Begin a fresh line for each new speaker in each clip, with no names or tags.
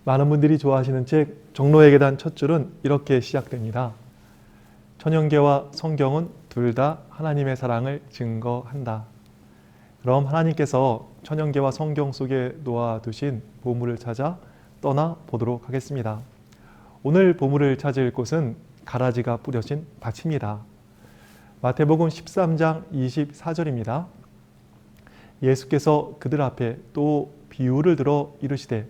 많은 분들이 좋아하시는 책 종로의 계단 첫 줄은 이렇게 시작됩니다. 천연계와 성경은 둘 다 하나님의 사랑을 증거한다. 그럼 하나님께서 천연계와 성경 속에 놓아두신 보물을 찾아 떠나 보도록 하겠습니다. 오늘 보물을 찾을 곳은 가라지가 뿌려진 밭입니다. 마태복음 13장 24절입니다. 예수께서 그들 앞에 또 비유를 들어 이르시되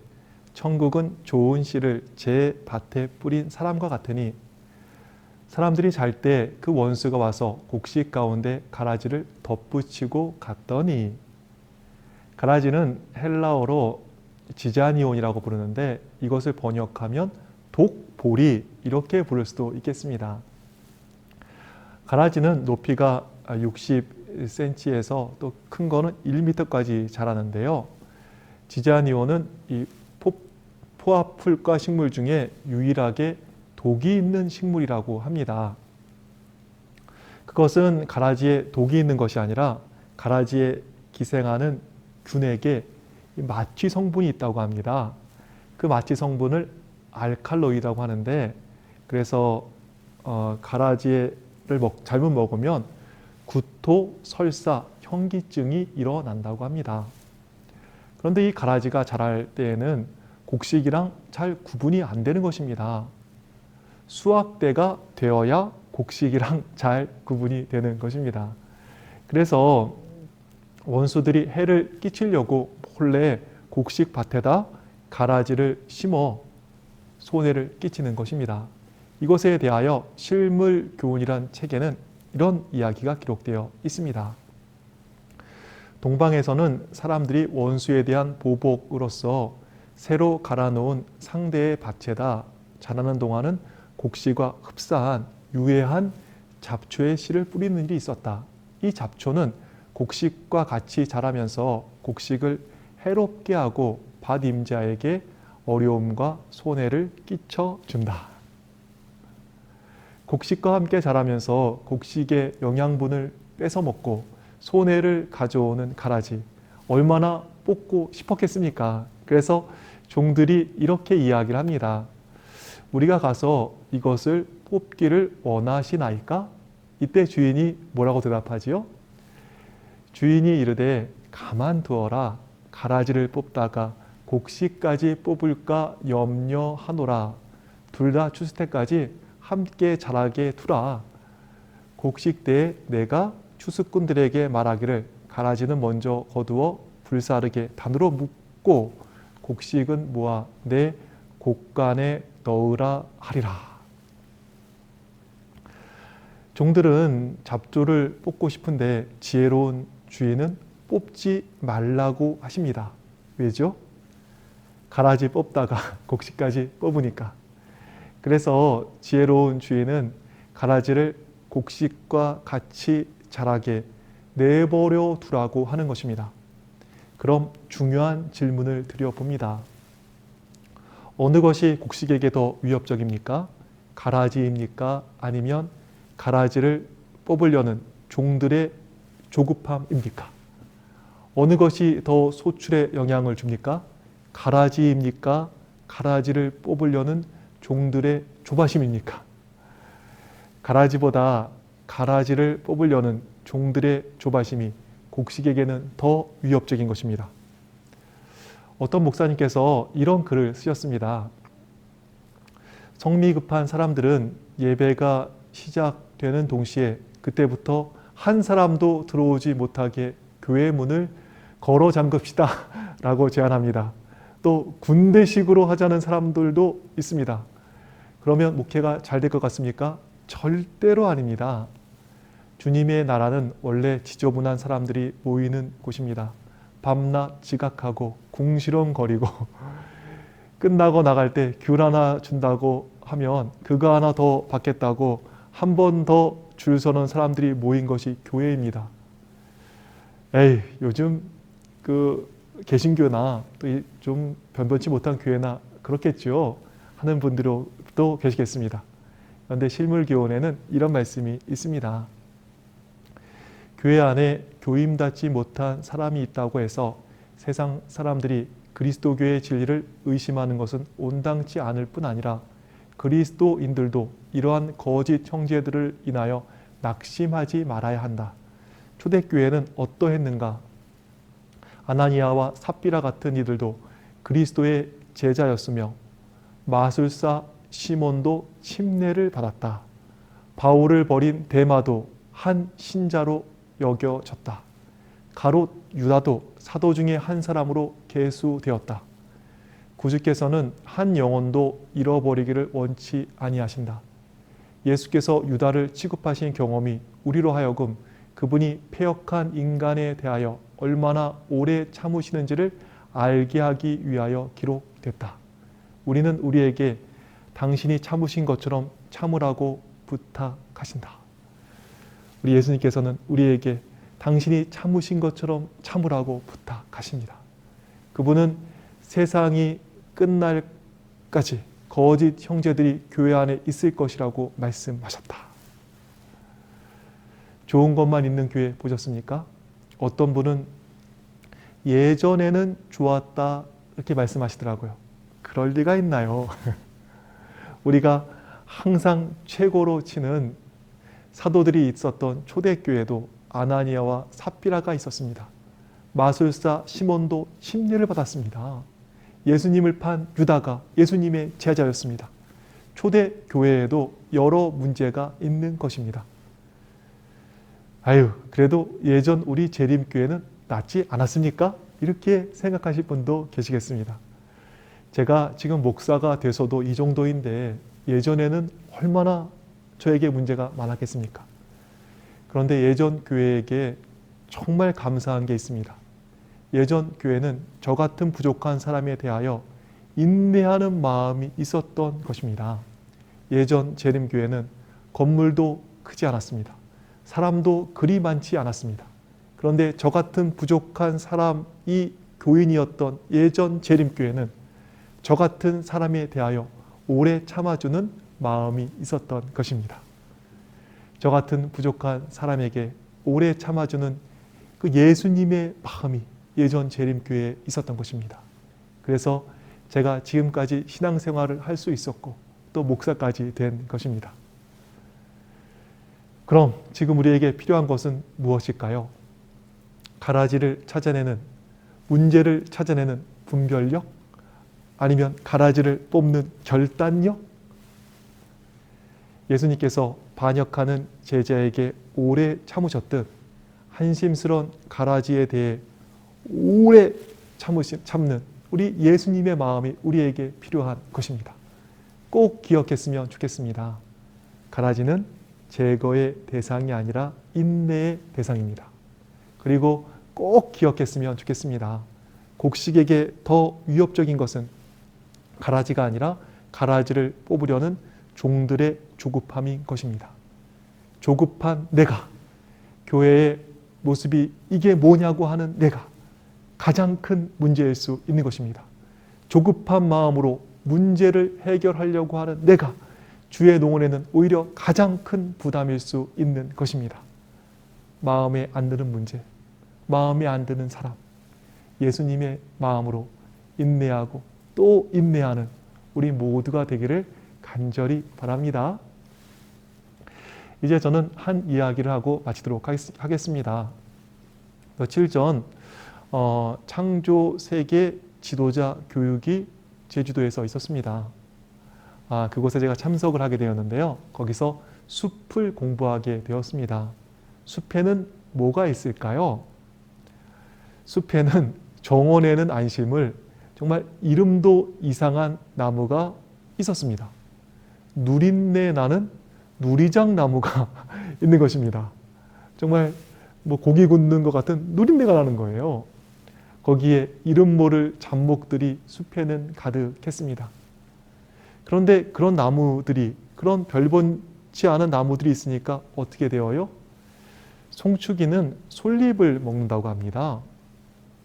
천국은 좋은 씨를 제 밭에 뿌린 사람과 같으니 사람들이 잘 때 그 원수가 와서 곡식 가운데 가라지를 덧붙이고 갔더니, 가라지는 헬라어로 지자니온이라고 부르는데 이것을 번역하면 독보리 이렇게 부를 수도 있겠습니다. 가라지는 높이가 60cm에서 또 큰 거는 1m까지 자라는데요. 지자니온은 이 포화풀과 식물 중에 유일하게 독이 있는 식물이라고 합니다. 그것은 가라지에 독이 있는 것이 아니라 가라지에 기생하는 균에게 마취 성분이 있다고 합니다. 그 마취 성분을 알칼로이드라고 하는데, 그래서 가라지를 잘못 먹으면 구토, 설사, 현기증이 일어난다고 합니다. 그런데 이 가라지가 자랄 때에는 곡식이랑 잘 구분이 안 되는 것입니다. 수확 때가 되어야 곡식이랑 잘 구분이 되는 것입니다. 그래서 원수들이 해를 끼치려고 몰래 곡식 밭에다 가라지를 심어 손해를 끼치는 것입니다. 이것에 대하여 실물교훈이란 책에는 이런 이야기가 기록되어 있습니다. 동방에서는 사람들이 원수에 대한 보복으로서 새로 갈아놓은 상대의 밭에다 자라는 동안은 곡식과 흡사한 유해한 잡초의 씨를 뿌리는 일이 있었다. 이 잡초는 곡식과 같이 자라면서 곡식을 해롭게 하고 밭 임자에게 어려움과 손해를 끼쳐준다. 곡식과 함께 자라면서 곡식의 영양분을 뺏어먹고 손해를 가져오는 가라지, 얼마나 뽑고 싶었겠습니까? 그래서 종들이 이렇게 이야기를 합니다. 우리가 가서 이것을 뽑기를 원하시나이까? 이때 주인이 뭐라고 대답하지요? 주인이 이르되 가만두어라. 가라지를 뽑다가 곡식까지 뽑을까 염려하노라. 둘 다 추수 때까지 함께 자라게 두라. 곡식 때에 내가 추수꾼들에게 말하기를 가라지는 먼저 거두어 불사르게 단으로 묶고 곡식은 모아 내 곡간에 넣으라 하리라. 종들은 잡초를 뽑고 싶은데 지혜로운 주인은 뽑지 말라고 하십니다. 왜죠? 가라지 뽑다가 곡식까지 뽑으니까. 그래서 지혜로운 주인은 가라지를 곡식과 같이 자라게 내버려 두라고 하는 것입니다. 그럼 중요한 질문을 드려봅니다. 어느 것이 곡식에게 더 위협적입니까? 가라지입니까? 아니면 가라지를 뽑으려는 종들의 조급함입니까? 어느 것이 더 소출에 영향을 줍니까? 가라지입니까? 가라지를 뽑으려는 종들의 조바심입니까? 가라지보다 가라지를 뽑으려는 종들의 조바심이 곡식에게는 더 위협적인 것입니다. 어떤 목사님께서 이런 글을 쓰셨습니다. 성미 급한 사람들은 예배가 시작되는 동시에 그때부터 한 사람도 들어오지 못하게 교회 문을 걸어 잠급시다 라고 제안합니다. 또 군대식으로 하자는 사람들도 있습니다. 그러면 목회가 잘 될 것 같습니까? 절대로 아닙니다. 주님의 나라는 원래 지저분한 사람들이 모이는 곳입니다. 밤낮 지각하고 궁시렁거리고 끝나고 나갈 때 귤 하나 준다고 하면 그거 하나 더 받겠다고 한 번 더 줄 서는 사람들이 모인 것이 교회입니다. 에이, 요즘 그 개신교나 또 좀 변변치 못한 교회나 그렇겠죠 하는 분들도 계시겠습니다. 그런데 실물교훈에는 이런 말씀이 있습니다. 교회 안에 교임받지 못한 사람이 있다고 해서 세상 사람들이 그리스도교의 진리를 의심하는 것은 온당치 않을 뿐 아니라 그리스도인들도 이러한 거짓 형제들을 인하여 낙심하지 말아야 한다. 초대교회는 어떠했는가? 아나니아와 삽비라 같은 이들도 그리스도의 제자였으며 마술사 시몬도 침례를 받았다. 바울을 버린 데마도 한 신자로 여겨졌다. 가롯 유다도 사도 중에 한 사람으로 계수되었다. 구주께서는 한 영혼도 잃어버리기를 원치 아니하신다. 예수께서 유다를 취급하신 경험이 우리로 하여금 그분이 패역한 인간에 대하여 얼마나 오래 참으시는지를 알게 하기 위하여 기록됐다. 우리는 우리에게 당신이 참으신 것처럼 참으라고 부탁하신다. 우리 예수님께서는 우리에게 당신이 참으신 것처럼 참으라고 부탁하십니다. 그분은 세상이 끝날까지 거짓 형제들이 교회 안에 있을 것이라고 말씀하셨다. 좋은 것만 있는 교회 보셨습니까? 어떤 분은 예전에는 좋았다 이렇게 말씀하시더라고요. 그럴 리가 있나요? 우리가 항상 최고로 치는 사도들이 있었던 초대교회도 아나니아와 삽비라가 있었습니다. 마술사 시몬도 침례를 받았습니다. 예수님을 판 유다가 예수님의 제자였습니다. 초대교회에도 여러 문제가 있는 것입니다. 그래도 예전 우리 재림교회는 낫지 않았습니까? 이렇게 생각하실 분도 계시겠습니다. 제가 지금 목사가 돼서도 이 정도인데 예전에는 얼마나 저에게 문제가 많았겠습니까? 그런데 예전 교회에게 정말 감사한 게 있습니다. 예전 교회는 저 같은 부족한 사람에 대하여 인내하는 마음이 있었던 것입니다. 예전 재림교회는 건물도 크지 않았습니다. 사람도 그리 많지 않았습니다. 그런데 저 같은 부족한 사람이 교인이었던 예전 재림교회는 저 같은 사람에 대하여 오래 참아주는 마음이 있었던 것입니다. 저 같은 부족한 사람에게 오래 참아주는 그 예수님의 마음이 예전 재림교회에 있었던 것입니다. 그래서 제가 지금까지 신앙생활을 할 수 있었고 또 목사까지 된 것입니다. 그럼 지금 우리에게 필요한 것은 무엇일까요? 가라지를 찾아내는, 문제를 찾아내는 분별력? 아니면 가라지를 뽑는 결단력? 예수님께서 반역하는 제자에게 오래 참으셨듯 한심스러운 가라지에 대해 오래 참는 우리 예수님의 마음이 우리에게 필요한 것입니다. 꼭 기억했으면 좋겠습니다. 가라지는 제거의 대상이 아니라 인내의 대상입니다. 그리고 꼭 기억했으면 좋겠습니다. 곡식에게 더 위협적인 것은 가라지가 아니라 가라지를 뽑으려는 종들의 조급함인 것입니다. 조급한 내가, 교회의 모습이 이게 뭐냐고 하는 내가 가장 큰 문제일 수 있는 것입니다. 조급한 마음으로 문제를 해결하려고 하는 내가 주의 농원에는 오히려 가장 큰 부담일 수 있는 것입니다. 마음에 안 드는 문제, 마음에 안 드는 사람, 예수님의 마음으로 인내하고 또 인내하는 우리 모두가 되기를 간절히 바랍니다. 이제 저는 한 이야기를 하고 마치도록 하겠습니다. 며칠 전 창조 세계 지도자 교육이 제주도에서 있었습니다. 그곳에 제가 참석을 하게 되었는데요. 거기서 숲을 공부하게 되었습니다. 숲에는 뭐가 있을까요? 숲에는 정원에는 안심을 정말 이름도 이상한 나무가 있었습니다. 누린내 나는 누리장 나무가 있는 것입니다. 정말 고기 굽는 것 같은 누린내가 나는 거예요. 거기에 이름 모를 잡목들이 숲에는 가득했습니다. 그런데 그런 나무들이, 그런 별본치 않은 나무들이 있으니까 어떻게 되어요? 송축이는 솔잎을 먹는다고 합니다.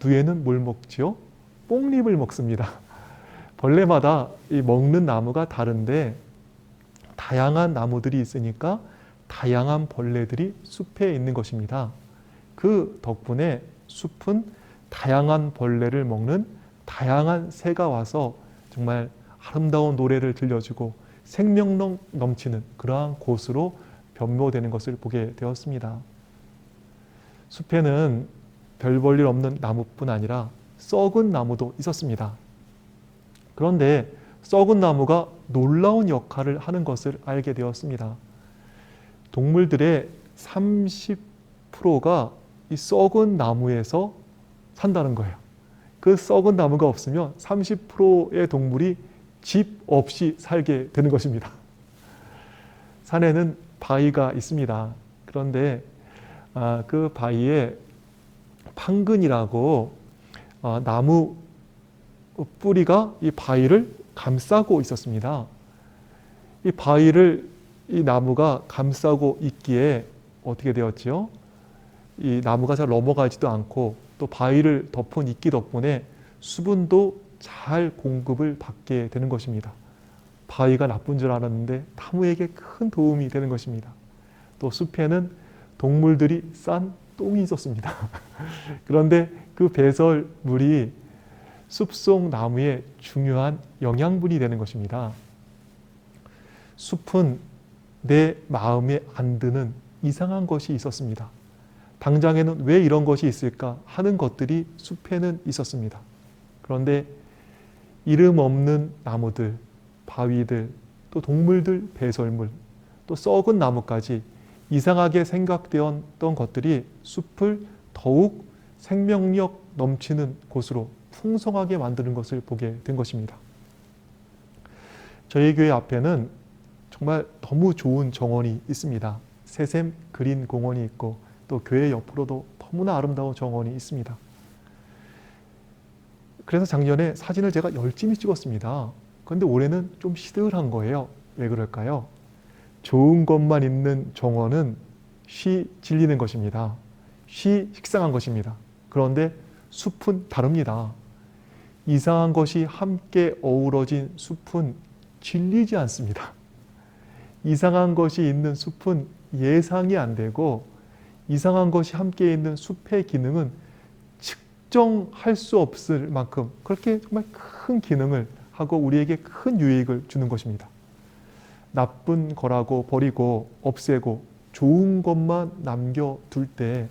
누에는 뭘 먹지요? 뽕잎을 먹습니다. 벌레마다 이 먹는 나무가 다른데 다양한 나무들이 있으니까 다양한 벌레들이 숲에 있는 것입니다. 그 덕분에 숲은 다양한 벌레를 먹는 다양한 새가 와서 정말 아름다운 노래를 들려주고 생명력 넘치는 그러한 곳으로 변모되는 것을 보게 되었습니다. 숲에는 별 볼 일 없는 나무뿐 아니라 썩은 나무도 있었습니다. 그런데 썩은 나무가 놀라운 역할을 하는 것을 알게 되었습니다. 동물들의 30%가 이 썩은 나무에서 산다는 거예요. 그 썩은 나무가 없으면 30%의 동물이 집 없이 살게 되는 것입니다. 산에는 바위가 있습니다. 그런데 그 바위에 판근이라고 나무 뿌리가 이 바위를 감싸고 있었습니다. 이 바위를 이 나무가 감싸고 있기에 어떻게 되었지요? 이 나무가 잘 넘어가지도 않고 또 바위를 덮은 이끼 덕분에 수분도 잘 공급을 받게 되는 것입니다. 바위가 나쁜 줄 알았는데 나무에게 큰 도움이 되는 것입니다. 또 숲에는 동물들이 싼 똥이 있었습니다. 그런데 그 배설물이 숲속 나무에 중요한 영양분이 되는 것입니다. 숲은 내 마음에 안 드는 이상한 것이 있었습니다. 당장에는 왜 이런 것이 있을까 하는 것들이 숲에는 있었습니다. 그런데 이름 없는 나무들, 바위들, 또 동물들 배설물, 또 썩은 나무까지 이상하게 생각되었던 것들이 숲을 더욱 생명력 넘치는 곳으로 풍성하게 만드는 것을 보게 된 것입니다. 저희 교회 앞에는 정말 너무 좋은 정원이 있습니다. 새샘 그린 공원이 있고 또 교회 옆으로도 너무나 아름다운 정원이 있습니다. 그래서 작년에 사진을 제가 열심히 찍었습니다. 그런데 올해는 좀 시들한 거예요. 왜 그럴까요? 좋은 것만 있는 정원은 쉬 질리는 것입니다. 쉬 식상한 것입니다. 그런데 숲은 다릅니다. 이상한 것이 함께 어우러진 숲은 질리지 않습니다. 이상한 것이 있는 숲은 예상이 안 되고 이상한 것이 함께 있는 숲의 기능은 측정할 수 없을 만큼 그렇게 정말 큰 기능을 하고 우리에게 큰 유익을 주는 것입니다. 나쁜 거라고 버리고 없애고 좋은 것만 남겨둘 때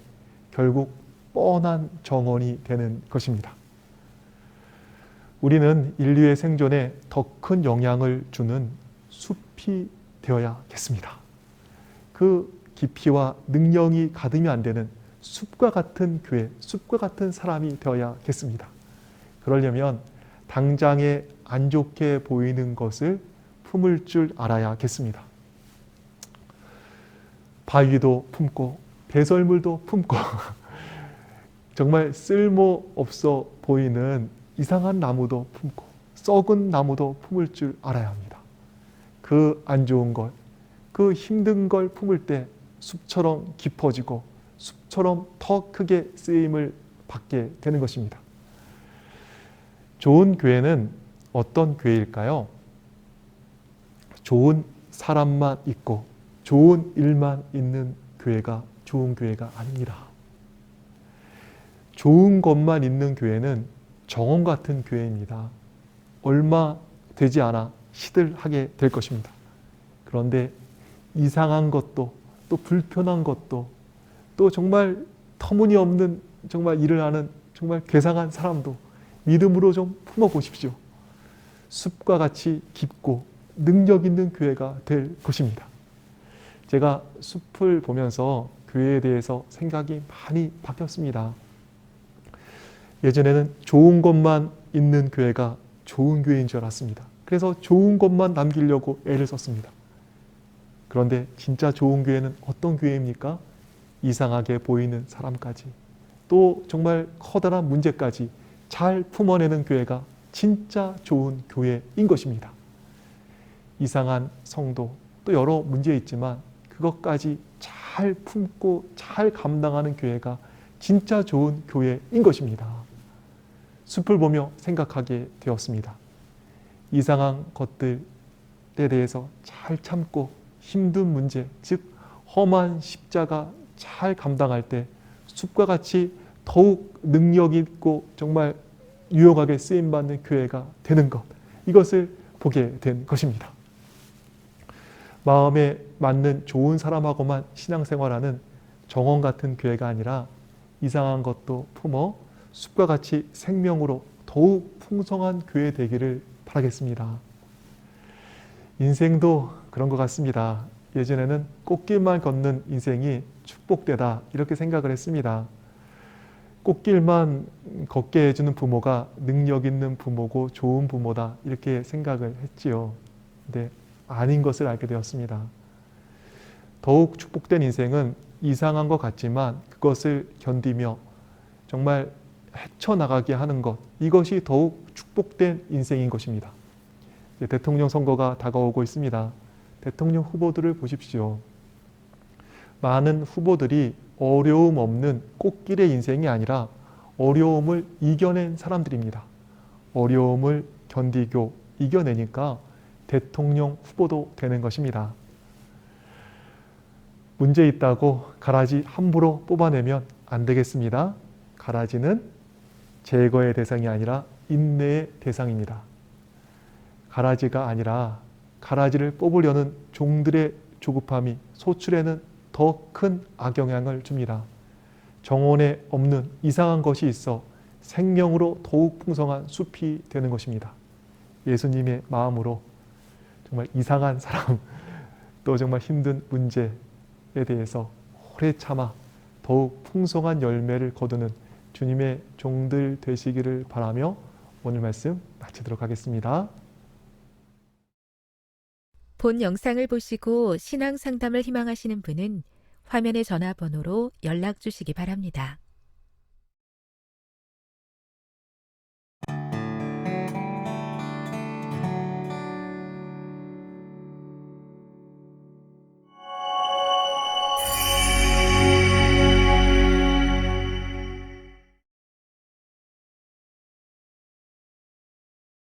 결국 뻔한 정원이 되는 것입니다. 우리는 인류의 생존에 더 큰 영향을 주는 숲이 되어야겠습니다. 그 깊이와 능력이 가늠이 안 되는 숲과 같은 교회, 숲과 같은 사람이 되어야겠습니다. 그러려면 당장에 안 좋게 보이는 것을 품을 줄 알아야겠습니다. 바위도 품고 배설물도 품고 정말 쓸모없어 보이는 이상한 나무도 품고 썩은 나무도 품을 줄 알아야 합니다. 그 안 좋은 것, 그 힘든 걸 품을 때 숲처럼 깊어지고 숲처럼 더 크게 쓰임을 받게 되는 것입니다. 좋은 교회는 어떤 교회일까요? 좋은 사람만 있고 좋은 일만 있는 교회가 좋은 교회가 아닙니다. 좋은 것만 있는 교회는 정원 같은 교회입니다. 얼마 되지 않아 시들하게 될 것입니다. 그런데 이상한 것도 또 불편한 것도 또 정말 터무니없는 정말 일을 하는 정말 괴상한 사람도 믿음으로 좀 품어보십시오. 숲과 같이 깊고 능력 있는 교회가 될 것입니다. 제가 숲을 보면서 교회에 대해서 생각이 많이 바뀌었습니다. 예전에는 좋은 것만 있는 교회가 좋은 교회인 줄 알았습니다. 그래서 좋은 것만 남기려고 애를 썼습니다. 그런데 진짜 좋은 교회는 어떤 교회입니까? 이상하게 보이는 사람까지 또 정말 커다란 문제까지 잘 품어내는 교회가 진짜 좋은 교회인 것입니다. 이상한 성도 또 여러 문제 있지만 그것까지 잘 품고 잘 감당하는 교회가 진짜 좋은 교회인 것입니다. 숲을 보며 생각하게 되었습니다. 이상한 것들에 대해서 잘 참고 힘든 문제, 즉 험한 십자가 잘 감당할 때 숲과 같이 더욱 능력 있고 정말 유용하게 쓰임받는 교회가 되는 것, 이것을 보게 된 것입니다. 마음에 맞는 좋은 사람하고만 신앙생활하는 정원 같은 교회가 아니라 이상한 것도 품어 숲과 같이 생명으로 더욱 풍성한 교회 되기를 바라겠습니다. 인생도 그런 것 같습니다. 예전에는 꽃길만 걷는 인생이 축복되다 이렇게 생각을 했습니다. 꽃길만 걷게 해주는 부모가 능력 있는 부모고 좋은 부모다 이렇게 생각을 했지요. 근데 아닌 것을 알게 되었습니다. 더욱 축복된 인생은 이상한 것 같지만 그것을 견디며 정말 헤쳐나가게 하는 것, 이것이 더욱 축복된 인생인 것입니다. 대통령 선거가 다가오고 있습니다. 대통령 후보들을 보십시오. 많은 후보들이 어려움 없는 꽃길의 인생이 아니라 어려움을 이겨낸 사람들입니다. 어려움을 견디고 이겨내니까 대통령 후보도 되는 것입니다. 문제 있다고 가라지 함부로 뽑아내면 안 되겠습니다. 가라지는 제거의 대상이 아니라 인내의 대상입니다. 가라지가 아니라 가라지를 뽑으려는 종들의 조급함이 소출에는 더 큰 악영향을 줍니다. 정원에 없는 이상한 것이 있어 생명으로 더욱 풍성한 숲이 되는 것입니다. 예수님의 마음으로 정말 이상한 사람, 또 정말 힘든 문제에 대해서 오래 참아 더욱 풍성한 열매를 거두는 주님의 종들 되시기를 바라며 오늘 말씀 마치도록 하겠습니다.
본 영상을 보시고 신앙 상담을 희망하시는 분은 화면의 전화번호로 연락 주시기 바랍니다.